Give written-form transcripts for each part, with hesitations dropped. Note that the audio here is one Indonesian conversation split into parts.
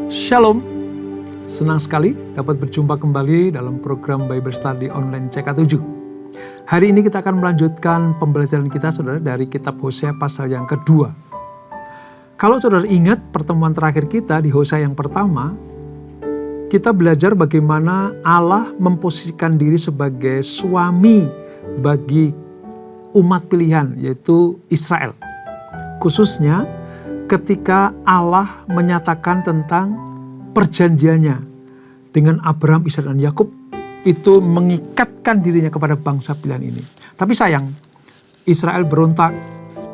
Shalom, senang sekali dapat berjumpa kembali dalam program Bible Study Online CK7. Hari ini kita akan melanjutkan pembelajaran kita, saudara, dari kitab Hosea pasal yang kedua. Kalau saudara ingat pertemuan terakhir kita di Hosea yang pertama, kita belajar bagaimana Allah memposisikan diri sebagai suami bagi umat pilihan, yaitu Israel. Khususnya ketika Allah menyatakan tentang perjanjiannya dengan Abraham, Ishak, dan Yakub, itu mengikatkan dirinya kepada bangsa pilihan ini. Tapi sayang, Israel berontak.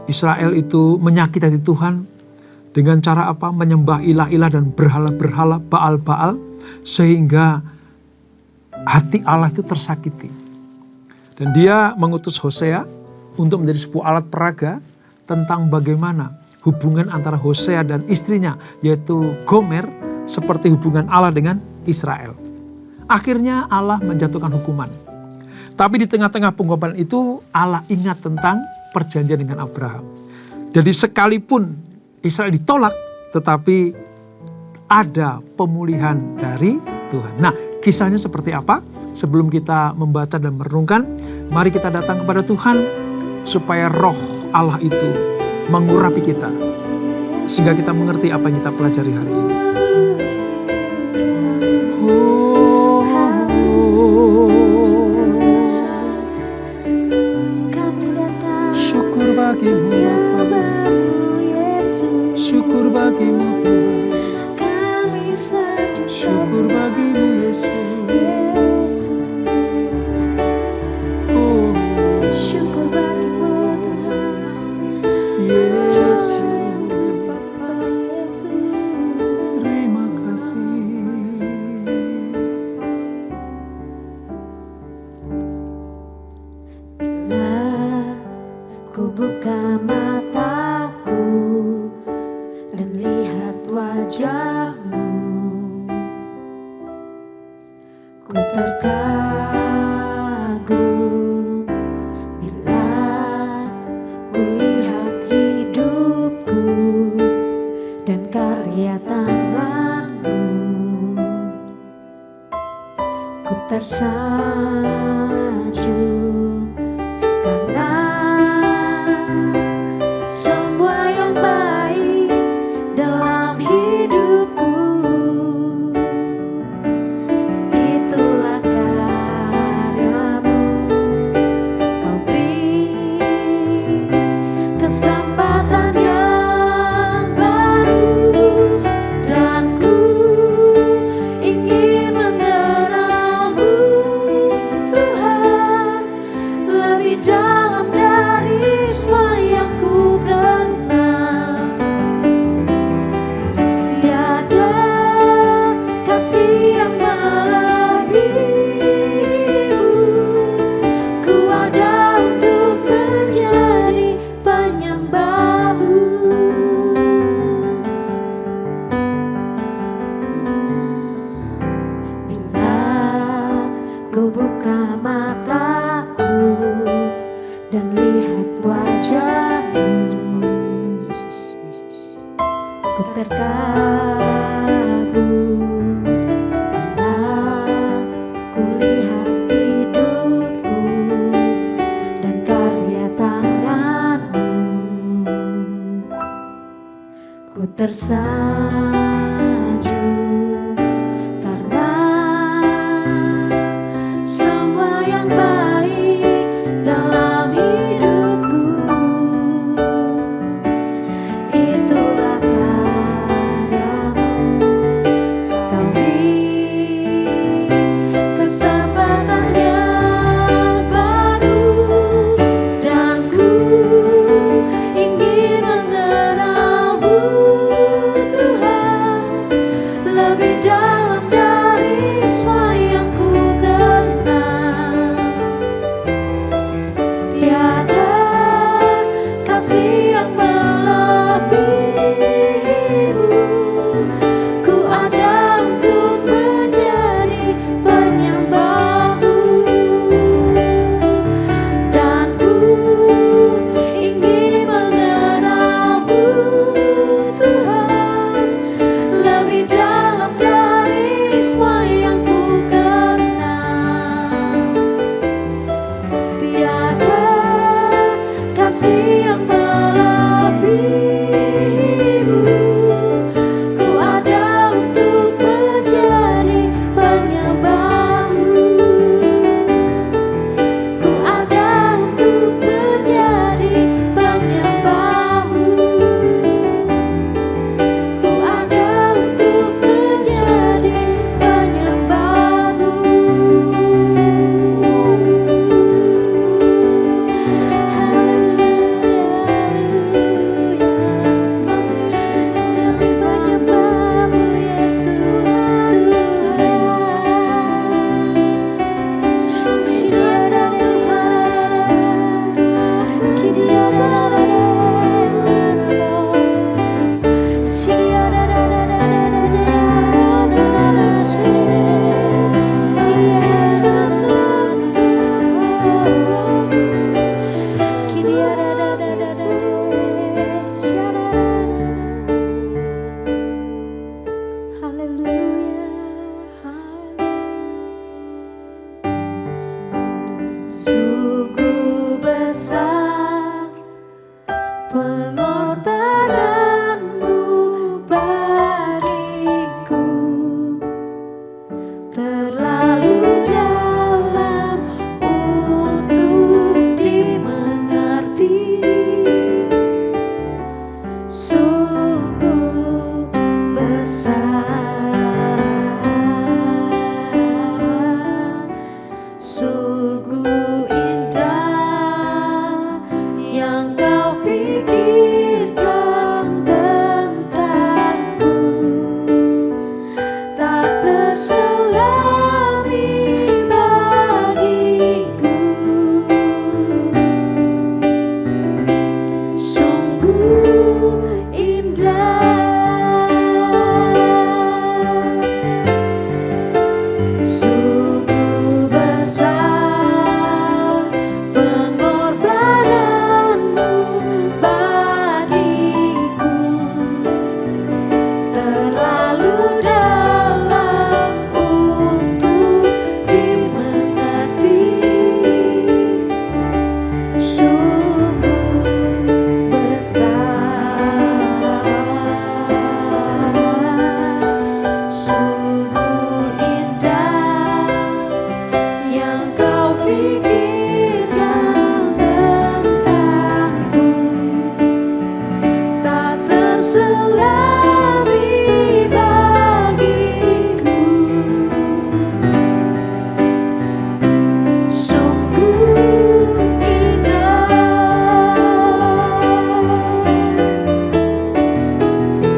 Israel itu menyakiti hati Tuhan dengan cara apa? Menyembah ilah-ilah dan berhala-berhala, Baal-Baal, sehingga hati Allah itu tersakiti. Dan dia mengutus Hosea untuk menjadi sebuah alat peraga tentang bagaimana hubungan antara Hosea dan istrinya, yaitu Gomer, seperti hubungan Allah dengan Israel. Akhirnya Allah menjatuhkan hukuman. Tapi di tengah-tengah penghukuman itu Allah ingat tentang perjanjian dengan Abraham. Jadi sekalipun Israel ditolak, tetapi ada pemulihan dari Tuhan. Nah, kisahnya seperti apa? Sebelum kita membaca dan merenungkan, mari kita datang kepada Tuhan supaya roh Allah itu mengurapi kita, sehingga kita mengerti apa yang kita pelajari hari ini. Syukur bagimu Bapa, syukur bagimu Tuhan, syukur bagimu Yesus. Buka mataku dan lihat wajahmu, ku terkagum bila ku lihat hidupku dan karya tanganmu, ku tersanjung tersanjung karena semua yang baik dalam hidupku, itulah karyamu. Kau beri kesempatan yang baru dan ku ingin mengenalmu Tuhan.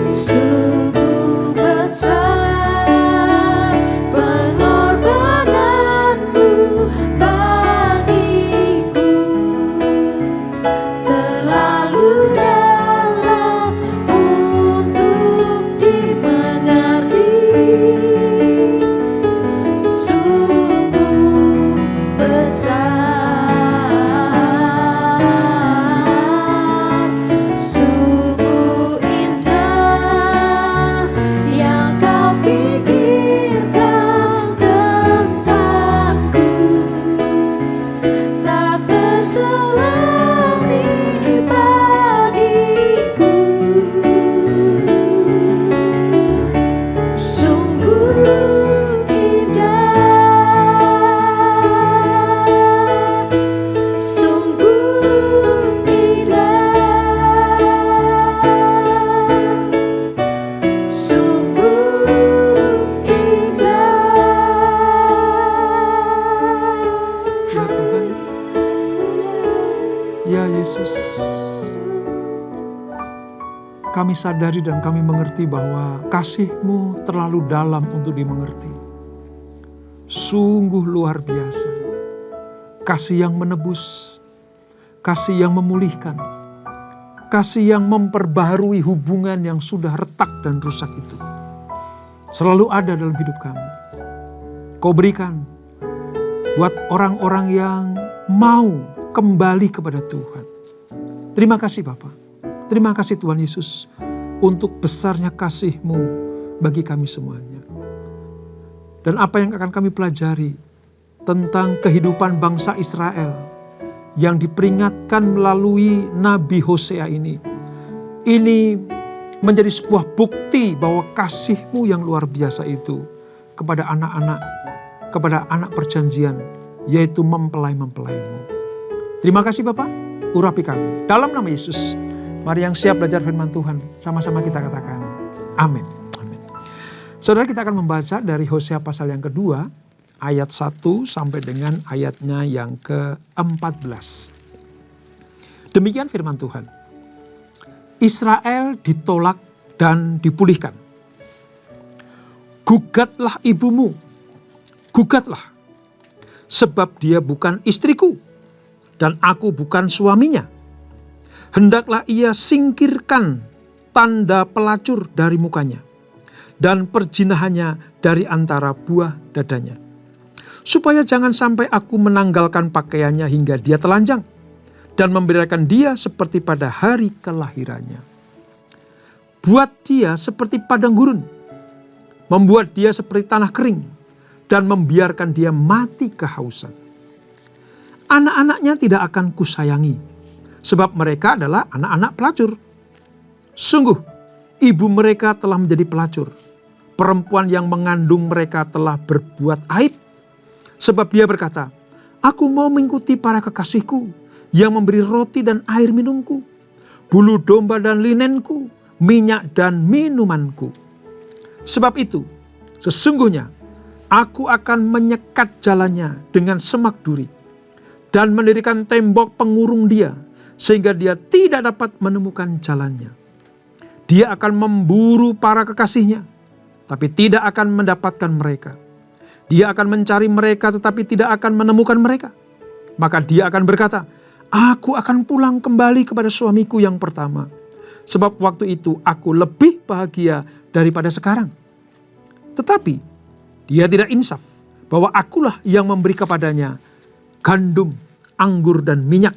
Sungguh besar pengorbananmu bagiku, terlalu dalam untuk dimengerti. Sungguh besar, sungguh indah yang kau pikirkan tentangku, tak terselami bagiku. Sungguh indah, sungguh indah, sungguh indah. Ya Tuhan, ya Yesus, kami sadari dan kami mengerti bahwa kasih-Mu terlalu dalam untuk dimengerti. Sungguh luar biasa. Kasih yang menebus, kasih yang memulihkan, kasih yang memperbaharui hubungan yang sudah retak dan rusak itu. Selalu ada dalam hidup kami. Kau berikan buat orang-orang yang mau kembali kepada Tuhan. Terima kasih Bapa. Terima kasih Tuhan Yesus untuk besarnya kasih-Mu bagi kami semuanya. Dan apa yang akan kami pelajari tentang kehidupan bangsa Israel yang diperingatkan melalui Nabi Hosea ini menjadi sebuah bukti bahwa kasih-Mu yang luar biasa itu kepada anak-anak, kepada anak perjanjian, yaitu mempelai-mempelai-Mu. Terima kasih Bapak, urapi kami. Dalam nama Yesus, mari yang siap belajar firman Tuhan, sama-sama kita katakan, amin. Amin. Saudara, kita akan membaca dari Hosea pasal yang kedua, ayat 1 sampai dengan ayatnya yang ke-14. Demikian firman Tuhan. Israel ditolak dan dipulihkan. Gugatlah ibumu, gugatlah, sebab dia bukan istriku dan aku bukan suaminya. Hendaklah ia singkirkan tanda pelacur dari mukanya dan perzinahannya dari antara buah dadanya. Supaya jangan sampai aku menanggalkan pakaiannya hingga dia telanjang dan membiarkan dia seperti pada hari kelahirannya. Buat dia seperti padang gurun, membuat dia seperti tanah kering, dan membiarkan dia mati kehausan. Anak-anaknya tidak akan kusayangi, sebab mereka adalah anak-anak pelacur. Sungguh, ibu mereka telah menjadi pelacur. Perempuan yang mengandung mereka telah berbuat aib. Sebab dia berkata, aku mau mengikuti para kekasihku yang memberi roti dan air minumku, bulu domba dan linenku, minyak dan minumanku. Sebab itu, sesungguhnya aku akan menyekat jalannya dengan semak duri dan mendirikan tembok pengurung dia sehingga dia tidak dapat menemukan jalannya. Dia akan memburu para kekasihnya, tapi tidak akan mendapatkan mereka. Dia akan mencari mereka tetapi tidak akan menemukan mereka. Maka dia akan berkata, aku akan pulang kembali kepada suamiku yang pertama. Sebab waktu itu aku lebih bahagia daripada sekarang. Tetapi dia tidak insaf bahwa akulah yang memberi kepadanya gandum, anggur dan minyak.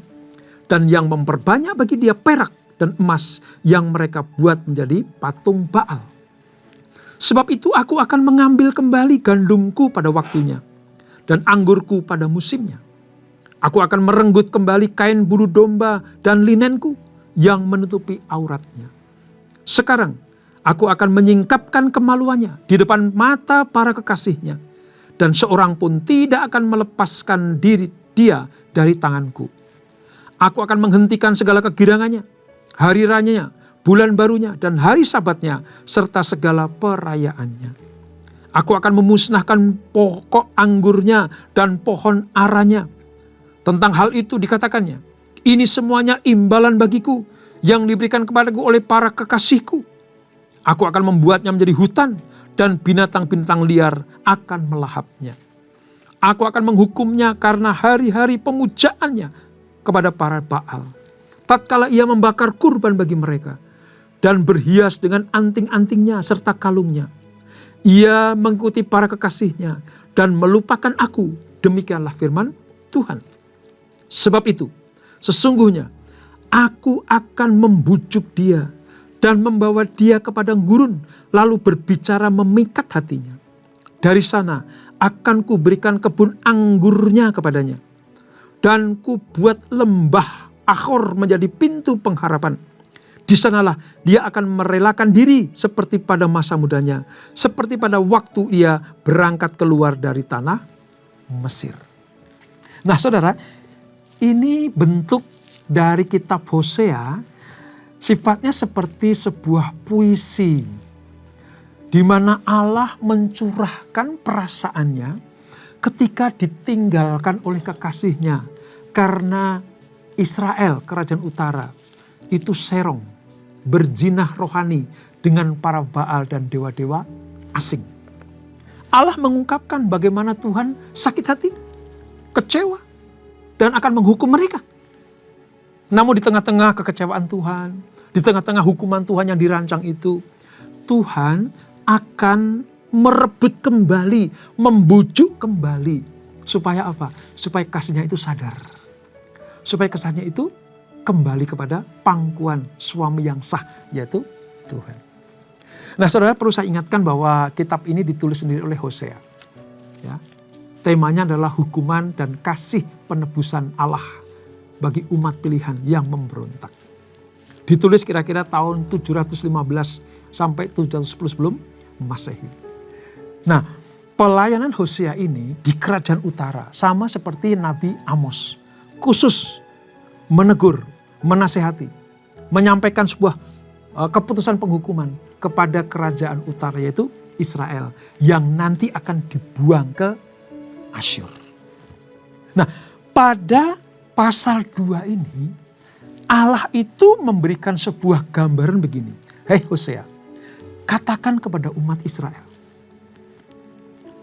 Dan yang memperbanyak bagi dia perak dan emas yang mereka buat menjadi patung Baal. Sebab itu aku akan mengambil kembali gandumku pada waktunya dan anggurku pada musimnya. Aku akan merenggut kembali kain bulu domba dan linenku yang menutupi auratnya. Sekarang aku akan menyingkapkan kemaluannya di depan mata para kekasihnya, dan seorang pun tidak akan melepaskan diri dia dari tanganku. Aku akan menghentikan segala kegirangannya, hari rayanya, bulan barunya, dan hari sabatnya, serta segala perayaannya. Aku akan memusnahkan pokok anggurnya dan pohon aranya. Tentang hal itu dikatakannya, ini semuanya imbalan bagiku yang diberikan kepadaku oleh para kekasihku. Aku akan membuatnya menjadi hutan dan binatang-binatang liar akan melahapnya. Aku akan menghukumnya karena hari-hari pemujaannya kepada para Baal. Tatkala ia membakar kurban bagi mereka dan berhias dengan anting-antingnya serta kalungnya. Ia mengikuti para kekasihnya dan melupakan aku. Demikianlah firman Tuhan. Sebab itu, sesungguhnya aku akan membujuk dia dan membawa dia ke padang gurun, lalu berbicara memikat hatinya. Dari sana akan kuberikan kebun anggurnya kepadanya, dan kubuat lembah Akhor menjadi pintu pengharapan. Di sanalah dia akan merelakan diri seperti pada masa mudanya, seperti pada waktu ia berangkat keluar dari tanah Mesir. Nah saudara, ini bentuk dari kitab Hosea sifatnya seperti sebuah puisi di mana Allah mencurahkan perasaannya ketika ditinggalkan oleh kekasihnya karena Israel, kerajaan utara, itu serong, berjinah rohani dengan para Baal dan dewa-dewa asing. Allah mengungkapkan bagaimana Tuhan sakit hati, kecewa, dan akan menghukum mereka. Namun di tengah-tengah kekecewaan Tuhan, di tengah-tengah hukuman Tuhan yang dirancang itu, Tuhan akan merebut kembali, membujuk kembali. Supaya apa? Supaya kasihnya itu sadar. Supaya kasihnya itu kembali kepada pangkuan suami yang sah, yaitu Tuhan. Nah saudara, perlu saya ingatkan bahwa kitab ini ditulis sendiri oleh Hosea. Ya. Temanya adalah hukuman dan kasih penebusan Allah bagi umat pilihan yang memberontak. Ditulis kira-kira tahun 715 sampai 710 sebelum Masehi. Nah, pelayanan Hosea ini di kerajaan utara sama seperti Nabi Amos. Khusus menegur, menasehati, menyampaikan sebuah keputusan penghukuman kepada kerajaan utara yaitu Israel yang nanti akan dibuang ke Asyur. Nah, pada pasal 2 ini Allah itu memberikan sebuah gambaran begini. Hei Hosea, katakan kepada umat Israel,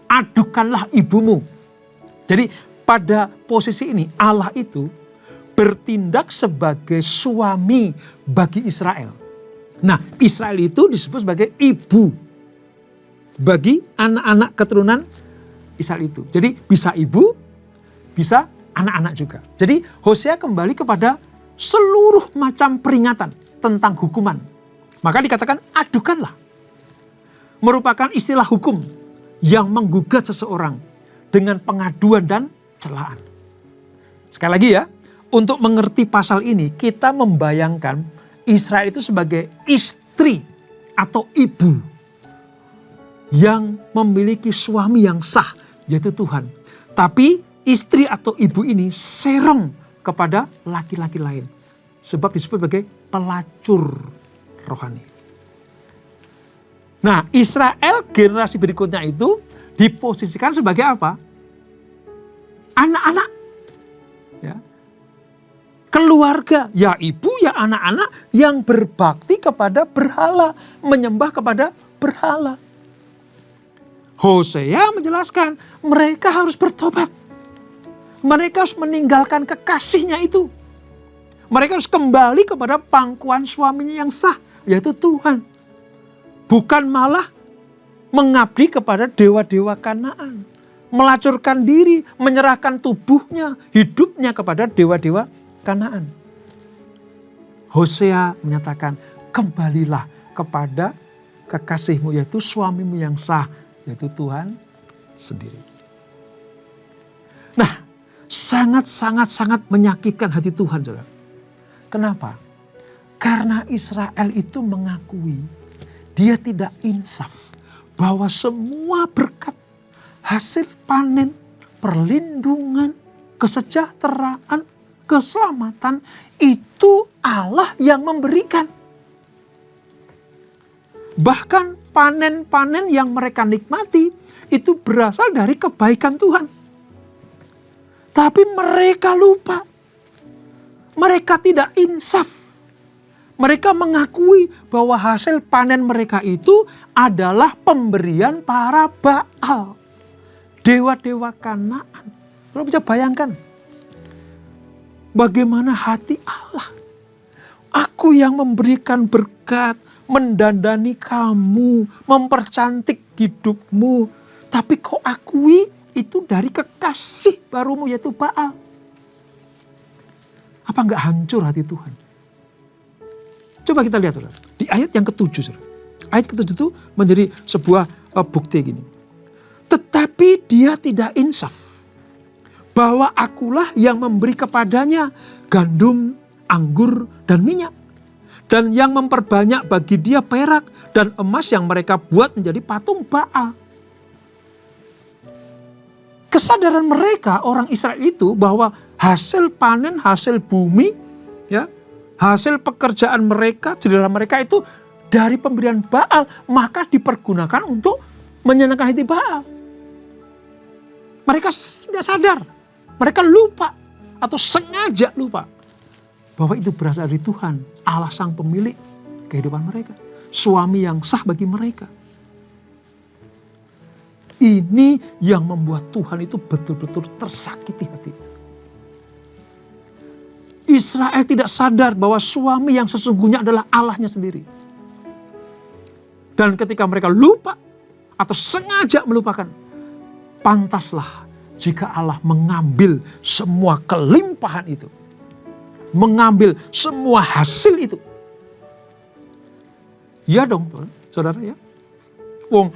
adukanlah ibumu. Jadi pada posisi ini Allah itu bertindak sebagai suami bagi Israel. Nah, Israel itu disebut sebagai ibu bagi anak-anak keturunan Israel itu. Jadi bisa ibu, bisa anak-anak juga. Jadi Hosea kembali kepada seluruh macam peringatan tentang hukuman. Maka dikatakan adukanlah. Merupakan istilah hukum yang menggugat seseorang dengan pengaduan dan celaan. Sekali lagi ya, untuk mengerti pasal ini kita membayangkan Israel itu sebagai istri atau ibu yang memiliki suami yang sah, yaitu Tuhan. Tapi istri atau ibu ini serong kepada laki-laki lain. Sebab disebut sebagai pelacur rohani. Nah, Israel generasi berikutnya itu diposisikan sebagai apa? Anak-anak. Ya. Keluarga, ya ibu, ya anak-anak yang berbakti kepada berhala, menyembah kepada berhala. Hosea menjelaskan mereka harus bertobat. Mereka harus meninggalkan kekasihnya itu. Mereka harus kembali kepada pangkuan suaminya yang sah, yaitu Tuhan. Bukan malah mengabdi kepada dewa-dewa Kanaan. Melacurkan diri, menyerahkan tubuhnya, hidupnya kepada dewa-dewa Kanaan. Hosea menyatakan, kembalilah kepada kekasihmu, yaitu suamimu yang sah, yaitu Tuhan sendiri. Nah, sangat menyakitkan hati Tuhan, saudara. Kenapa? Karena Israel itu mengakui dia tidak insaf bahwa semua berkat, hasil panen, perlindungan, kesejahteraan, keselamatan itu Allah yang memberikan. Bahkan panen-panen yang mereka nikmati itu berasal dari kebaikan Tuhan. Tapi mereka lupa. Mereka tidak insaf. Mereka mengakui bahwa hasil panen mereka itu adalah pemberian para Baal. Dewa-dewa Kanaan. Lo bisa bayangkan bagaimana hati Allah. Aku yang memberikan berkat, mendandani kamu, mempercantik hidupmu. Tapi kau akui itu dari kekasih barumu yaitu Baal. Apa enggak hancur hati Tuhan? Coba kita lihat saudara, di ayat yang ke-7 saudara. Ayat ke-7 itu menjadi sebuah bukti gini. Tetapi dia tidak insaf bahwa akulah yang memberi kepadanya gandum, anggur, dan minyak. Dan yang memperbanyak bagi dia perak dan emas yang mereka buat menjadi patung Baal. Kesadaran mereka orang Israel itu bahwa hasil panen, hasil bumi, ya, hasil pekerjaan mereka, jendela mereka itu dari pemberian Baal, maka dipergunakan untuk menyenangkan hati Baal. Mereka tidak sadar, mereka lupa atau sengaja lupa bahwa itu berasal dari Tuhan, Allah sang pemilik kehidupan mereka, suami yang sah bagi mereka. Ini yang membuat Tuhan itu betul-betul tersakiti hati. Israel tidak sadar bahwa suami yang sesungguhnya adalah Allahnya sendiri. Dan ketika mereka lupa atau sengaja melupakan, pantaslah jika Allah mengambil semua kelimpahan itu. Mengambil semua hasil itu. Ya dong, saudara ya. Wong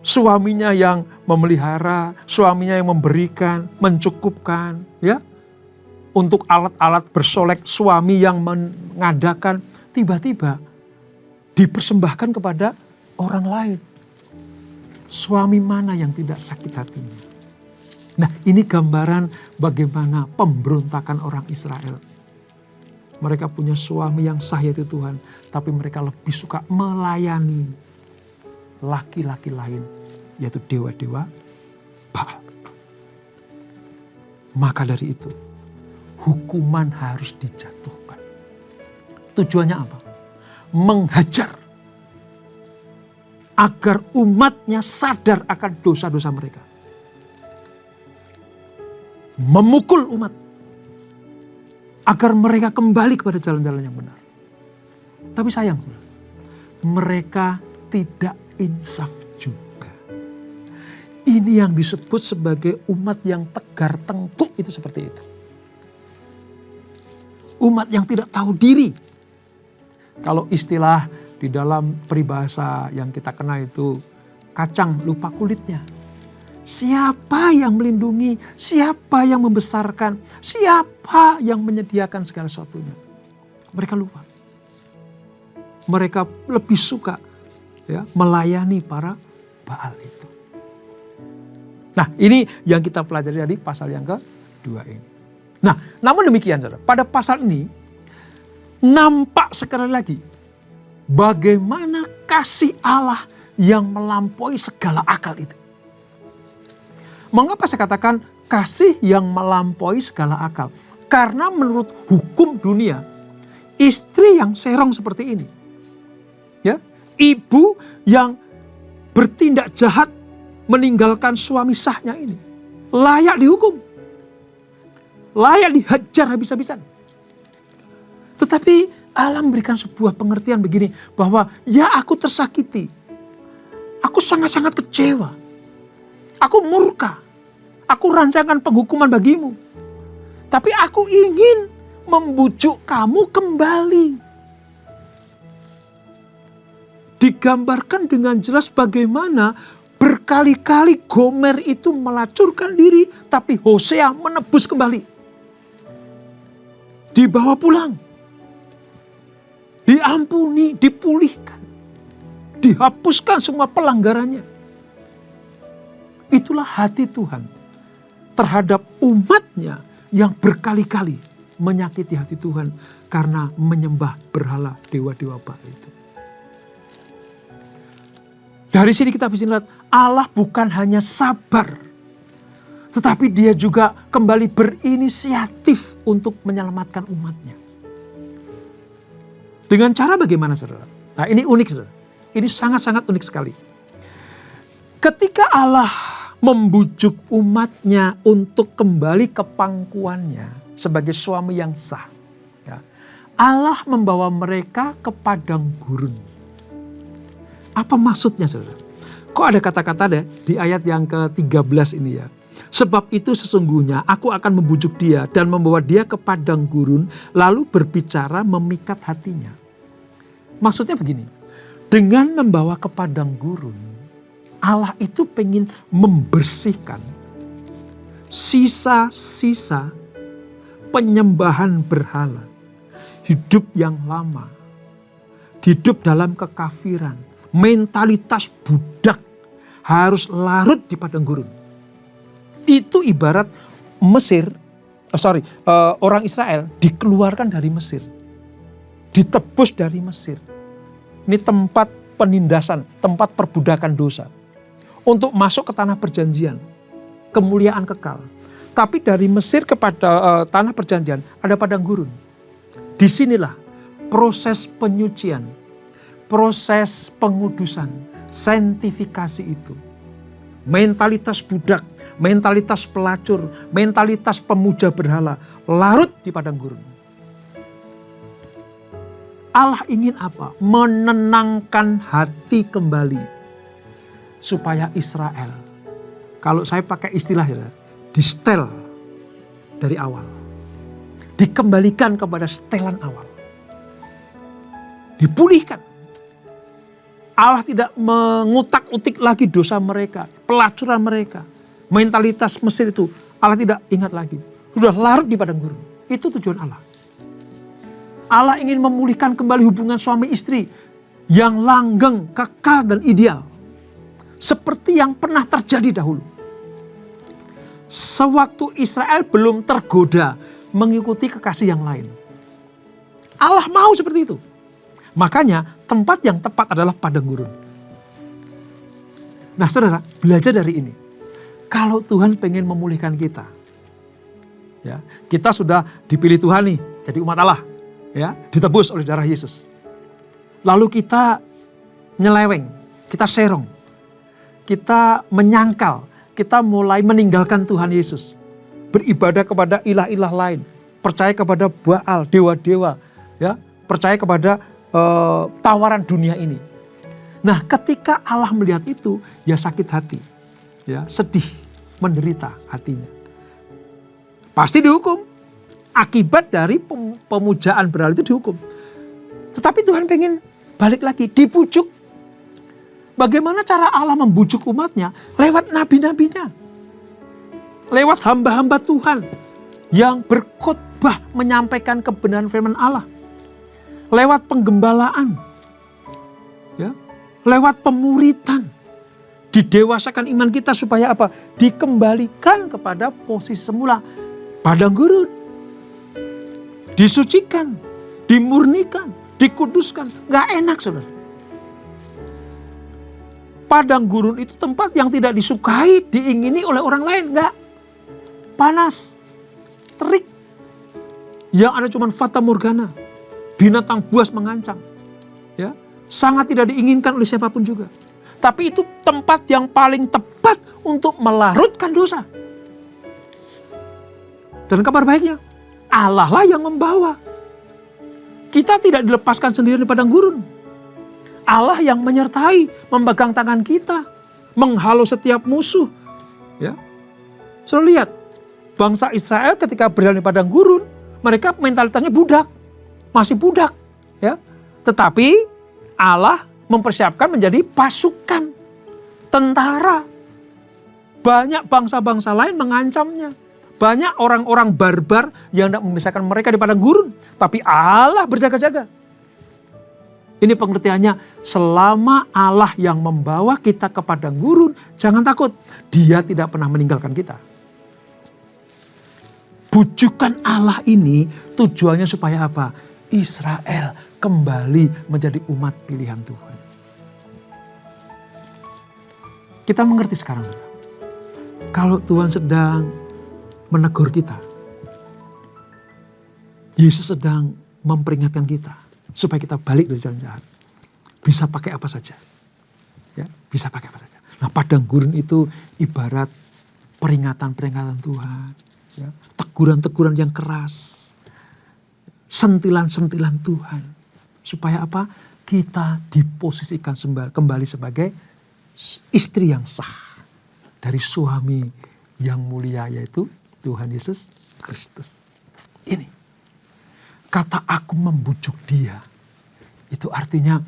suaminya yang memelihara, suaminya yang memberikan, mencukupkan, ya. Untuk alat-alat bersolek, suami yang mengadakan, tiba-tiba dipersembahkan kepada orang lain. Suami mana yang tidak sakit hatinya? Nah, ini gambaran bagaimana pemberontakan orang Israel. Mereka punya suami yang sah yaitu Tuhan, tapi mereka lebih suka melayani laki-laki lain, yaitu dewa-dewa Baal. Maka dari itu, hukuman harus dijatuhkan. Tujuannya apa? Menghajar agar umatnya sadar akan dosa-dosa mereka. Memukul umat agar mereka kembali kepada jalan-jalan yang benar. Tapi sayang, mereka tidak insaf juga. Ini yang disebut sebagai umat yang tegar tengkuk, itu seperti itu. Umat yang tidak tahu diri. Kalau istilah di dalam peribahasa yang kita kenal itu, kacang lupa kulitnya. Siapa yang melindungi, siapa yang membesarkan, siapa yang menyediakan segala sesuatunya. Mereka lupa. Mereka lebih suka ya, melayani para Baal itu. Nah, ini yang kita pelajari dari pasal yang kedua ini. Nah, namun demikian saudara, pada pasal ini nampak sekali lagi bagaimana kasih Allah yang melampaui segala akal itu. Mengapa saya katakan kasih yang melampaui segala akal? Karena menurut hukum dunia, istri yang serong seperti ini, ya, ibu yang bertindak jahat meninggalkan suami sahnya ini, layak dihukum, layak dihajar habis-habisan. Tetapi Allah memberikan sebuah pengertian begini, bahwa ya aku tersakiti, aku sangat-sangat kecewa, aku murka, aku rancangan penghukuman bagimu. Tapi aku ingin membujuk kamu kembali. Digambarkan dengan jelas bagaimana berkali-kali Gomer itu melacurkan diri, tapi Hosea menebus kembali. Dibawa pulang. Diampuni, dipulihkan. Dihapuskan semua pelanggarannya. Itulah hati Tuhan terhadap umatnya yang berkali-kali menyakiti hati Tuhan karena menyembah berhala dewa-dewa Baal itu. Dari sini kita bisa lihat Allah bukan hanya sabar, tetapi dia juga kembali berinisiatif untuk menyelamatkan umatnya. Dengan cara bagaimana, saudara? Nah, ini unik, saudara. Ini sangat-sangat unik sekali. Ketika Allah membujuk umatnya untuk kembali ke pangkuannya sebagai suami yang sah, ya, Allah membawa mereka ke padang gurun. Apa maksudnya, saudara? Kok ada kata-kata deh di ayat yang ke-13 ini ya. Sebab itu sesungguhnya aku akan membujuk dia dan membawa dia ke padang gurun lalu berbicara memikat hatinya. Maksudnya begini, dengan membawa ke padang gurun, Allah itu pengen membersihkan sisa-sisa penyembahan berhala, hidup yang lama, hidup dalam kekafiran, mentalitas budak harus larut di padang gurun. Itu ibarat orang Israel dikeluarkan dari Mesir, ditebus dari Mesir. Ini tempat penindasan, tempat perbudakan dosa. Untuk masuk ke tanah perjanjian, kemuliaan kekal. Tapi dari Mesir kepada tanah perjanjian ada padang gurun. Disinilah proses penyucian, proses pengudusan, saintifikasi itu. Mentalitas budak, mentalitas pelacur, mentalitas pemuja berhala larut di padang gurun. Allah ingin apa? Menenangkan hati kembali supaya Israel, kalau saya pakai istilah ya, distel dari awal, dikembalikan kepada setelan awal, dipulihkan. Allah tidak mengutak-utik lagi dosa mereka, pelacuran mereka. Mentalitas Mesir itu Allah tidak ingat lagi. Sudah larut di padang gurun. Itu tujuan Allah. Allah ingin memulihkan kembali hubungan suami istri yang langgeng, kekal dan ideal. Seperti yang pernah terjadi dahulu. Sewaktu Israel belum tergoda mengikuti kekasih yang lain. Allah mau seperti itu. Makanya tempat yang tepat adalah padang gurun. Nah, saudara, belajar dari ini. Kalau Tuhan pengen memulihkan kita, ya, kita sudah dipilih Tuhan nih, jadi umat Allah, ya, ditebus oleh darah Yesus. Lalu kita nyeleweng, kita serong, kita menyangkal, kita mulai meninggalkan Tuhan Yesus, beribadah kepada ilah-ilah lain, percaya kepada Baal, dewa-dewa, ya, percaya kepada tawaran dunia ini. Nah, ketika Allah melihat itu, ya sakit hati, ya sedih, menderita hatinya. Pasti dihukum. Akibat dari pemujaan berhala itu dihukum. Tetapi Tuhan pengen balik lagi, dibujuk. Bagaimana cara Allah membujuk umatnya? Lewat nabi-nabinya. Lewat hamba-hamba Tuhan yang berkhotbah menyampaikan kebenaran firman Allah. Lewat penggembalaan, ya, lewat pemuritan, didewasakan iman kita supaya apa? Dikembalikan kepada posisi semula, padang gurun, disucikan, dimurnikan, dikuduskan. Gak enak, saudara. Padang gurun itu tempat yang tidak disukai, diingini oleh orang lain, gak. Panas, terik, yang ada cuma fata morgana. Binatang buas mengancam, ya, sangat tidak diinginkan oleh siapapun juga. Tapi itu tempat yang paling tepat untuk melarutkan dosa. Dan kabar baiknya, Allah lah yang membawa. Kita tidak dilepaskan sendiri di padang gurun. Allah yang menyertai, memegang tangan kita, menghalau setiap musuh. Ya, so lihat, bangsa Israel ketika berjalan di padang gurun, mereka mentalitasnya budak. Masih budak, ya. Tetapi Allah mempersiapkan menjadi pasukan tentara. Banyak bangsa-bangsa lain mengancamnya. Banyak orang-orang barbar yang tidak memisahkan mereka di padang gurun. Tapi Allah berjaga-jaga. Ini pengertiannya, selama Allah yang membawa kita ke padang gurun, jangan takut. Dia tidak pernah meninggalkan kita. Bujukan Allah ini tujuannya supaya apa? Israel kembali menjadi umat pilihan Tuhan. Kita mengerti sekarang. Kalau Tuhan sedang menegur kita, Yesus sedang memperingatkan kita. supaya kita balik dari jalan jahat. Bisa pakai apa saja. Ya, bisa pakai apa saja. Nah, padang gurun itu ibarat peringatan-peringatan Tuhan. Ya, teguran-teguran yang keras. Sentilan-sentilan Tuhan. Supaya apa? Kita diposisikan kembali sebagai istri yang sah. Dari suami yang mulia, yaitu Tuhan Yesus Kristus. Ini. Kata aku membujuk dia. Itu artinya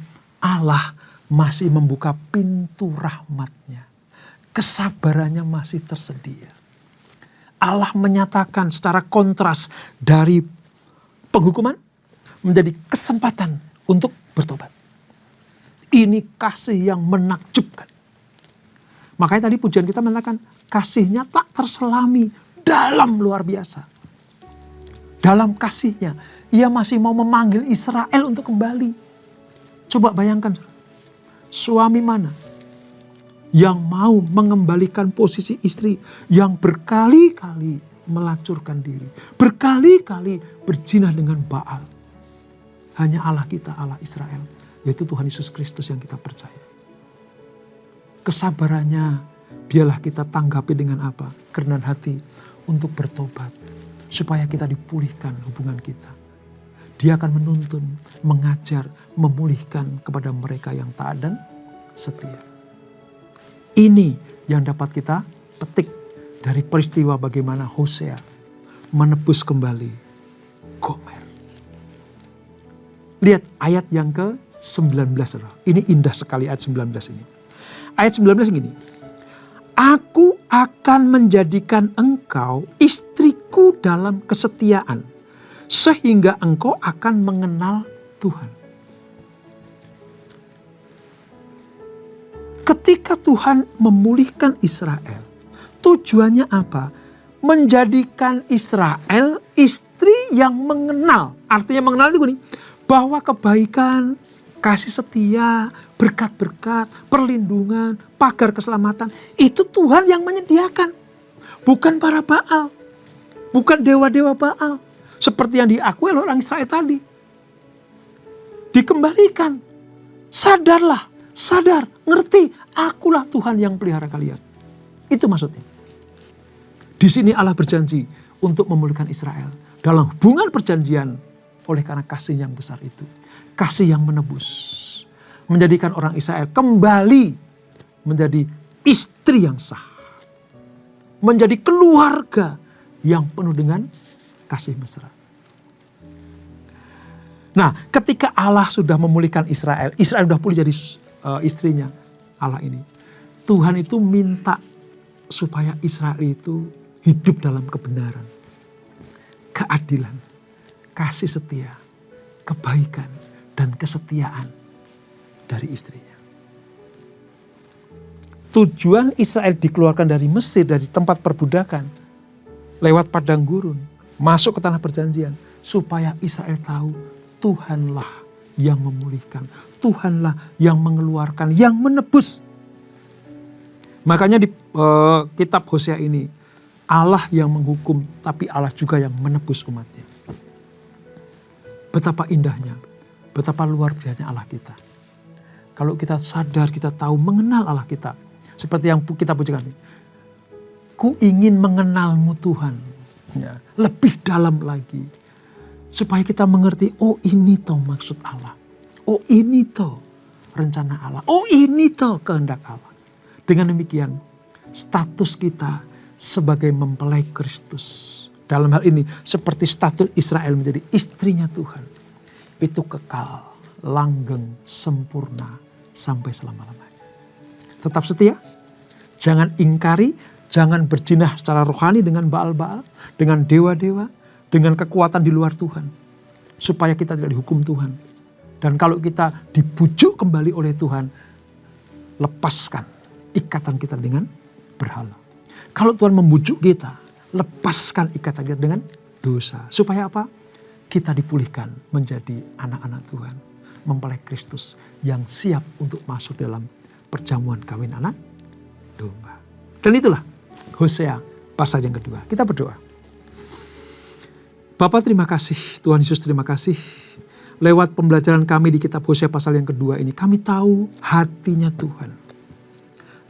Allah masih membuka pintu rahmatnya. Kesabarannya masih tersedia. Allah menyatakan secara kontras dari penghukuman menjadi kesempatan untuk bertobat. Ini kasih yang menakjubkan. Makanya tadi pujian kita mengatakan kasihnya tak terselami, dalam luar biasa. Dalam kasihnya ia masih mau memanggil Israel untuk kembali. Coba bayangkan, suami mana yang mau mengembalikan posisi istri yang berkali-kali melacurkan diri, berkali-kali berzina dengan Baal. Hanya Allah kita, Allah Israel, yaitu Tuhan Yesus Kristus yang kita percaya. Kesabarannya biarlah kita tanggapi dengan apa? Kerendahan hati untuk bertobat, supaya kita dipulihkan hubungan kita. Dia akan menuntun, mengajar, memulihkan kepada mereka yang taat dan setia. Ini yang dapat kita petik dari peristiwa bagaimana Hosea menebus kembali Gomer. Lihat ayat yang ke-19. Ini indah sekali ayat 19 ini. Ayat 19 gini. Aku akan menjadikan engkau istriku dalam kesetiaan. Sehingga engkau akan mengenal Tuhan. Ketika Tuhan memulihkan Israel, tujuannya apa? Menjadikan Israel istri yang mengenal. Artinya mengenal itu nih, bahwa kebaikan, kasih setia, berkat-berkat, perlindungan, pagar keselamatan, itu Tuhan yang menyediakan. Bukan para Baal, bukan dewa-dewa Baal. Seperti yang diakui oleh orang Israel tadi. Dikembalikan. Sadarlah, sadar, ngerti. Akulah Tuhan yang pelihara kalian. Itu maksudnya. Di sini Allah berjanji untuk memulihkan Israel. Dalam hubungan perjanjian oleh karena kasih yang besar itu. Kasih yang menebus. Menjadikan orang Israel kembali menjadi istri yang sah. Menjadi keluarga yang penuh dengan kasih mesra. Nah, ketika Allah sudah memulihkan Israel, Israel sudah pulih jadi istrinya Allah ini. Tuhan itu minta supaya Israel itu hidup dalam kebenaran, keadilan, kasih setia, kebaikan, dan kesetiaan dari istrinya. Tujuan Israel dikeluarkan dari Mesir, dari tempat perbudakan, lewat padang gurun, masuk ke tanah perjanjian, supaya Israel tahu Tuhanlah yang memulihkan, Tuhanlah yang mengeluarkan, yang menebus. Makanya di kitab Hosea ini, Allah yang menghukum, tapi Allah juga yang menebus umatnya. Betapa indahnya, betapa luar biasanya Allah kita. Kalau kita sadar, kita tahu, mengenal Allah kita. Seperti yang kita pujikan. Ku ingin mengenalmu Tuhan. Ya, lebih dalam lagi. Supaya kita mengerti, oh ini toh maksud Allah. Oh ini toh rencana Allah. Oh ini toh kehendak Allah. Dengan demikian, status kita sebagai mempelai Kristus. Dalam hal ini, seperti status Israel menjadi istrinya Tuhan. Itu kekal, langgeng, sempurna, sampai selama-lamanya. Tetap setia, jangan ingkari, jangan berjinah secara rohani dengan Baal-Baal, dengan dewa-dewa, dengan kekuatan di luar Tuhan. Supaya kita tidak dihukum Tuhan. Dan kalau kita dibujuk kembali oleh Tuhan, lepaskan ikatan kita dengan berhala. Kalau Tuhan membujuk kita, lepaskan ikatan kita dengan dosa. Supaya apa? Kita dipulihkan menjadi anak-anak Tuhan. Mempelai Kristus yang siap untuk masuk dalam perjamuan kawin anak domba. Dan itulah Hosea pasal yang kedua. Kita berdoa. Bapa terima kasih, Tuhan Yesus terima kasih. lewat pembelajaran kami di kitab Hosea pasal yang kedua ini, kami tahu hatinya Tuhan.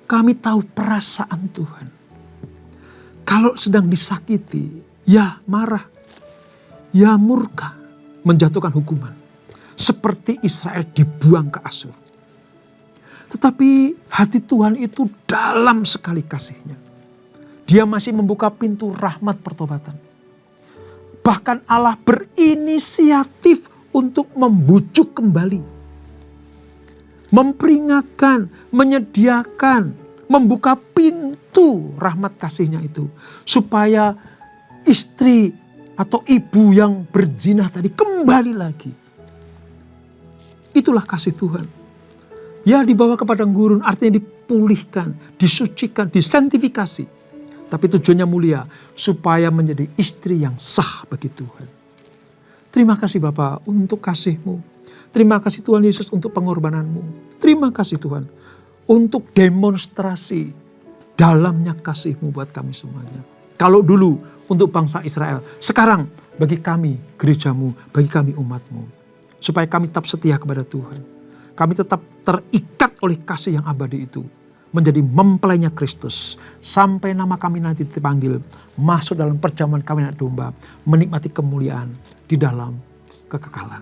Kami tahu perasaan Tuhan. Kalau sedang disakiti, ya marah, ya murka, menjatuhkan hukuman. Seperti Israel dibuang ke Asyur. Tetapi hati Tuhan itu dalam sekali kasih-Nya. Dia masih membuka pintu rahmat pertobatan. Bahkan Allah berinisiatif untuk membujuk kembali. Memperingatkan, menyediakan, membuka pintu rahmat kasih-Nya itu. Supaya istri atau ibu yang berzina tadi kembali lagi. Itulah kasih Tuhan. Ya, dibawa ke padang gurun, artinya dipulihkan, disucikan, disentifikasi. Tapi tujuannya mulia, supaya menjadi istri yang sah bagi Tuhan. Terima kasih Bapa untuk kasih-Mu. Terima kasih Tuhan Yesus untuk pengorbanan-Mu. Terima kasih Tuhan untuk demonstrasi dalamnya kasih-Mu buat kami semuanya. Kalau dulu untuk bangsa Israel, sekarang bagi kami gereja-Mu, bagi kami umat-Mu. Supaya kami tetap setia kepada Tuhan. Kami tetap terikat oleh kasih yang abadi itu. Menjadi mempelainya Kristus. Sampai nama kami nanti dipanggil. Masuk dalam perjamuan kami anak domba. Menikmati kemuliaan di dalam kekekalan.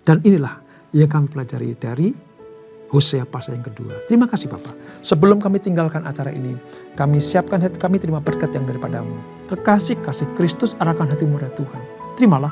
Dan inilah yang kami pelajari dari Hosea pasal yang kedua. Terima kasih Bapak. Sebelum kami tinggalkan acara ini. Kami siapkan hati kami terima berkat yang daripada-Mu. Kekasih-kasih Kristus arahkan hatimu dari Tuhan. Terimalah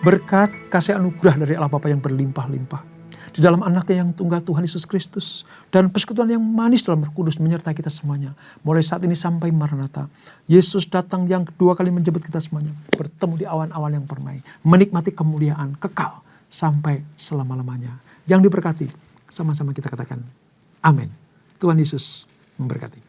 berkat kasih anugerah dari Allah Bapa yang berlimpah-limpah. Di dalam anaknya yang tunggal Tuhan Yesus Kristus. Dan persekutuan yang manis dalam Roh Kudus menyertai kita semuanya. Mulai saat ini sampai Maranatha. Yesus datang yang kedua kali menjemput kita semuanya. Bertemu di awan-awan yang permai. Menikmati kemuliaan kekal sampai selama-lamanya. Yang diberkati sama-sama kita katakan amin. Tuhan Yesus memberkati.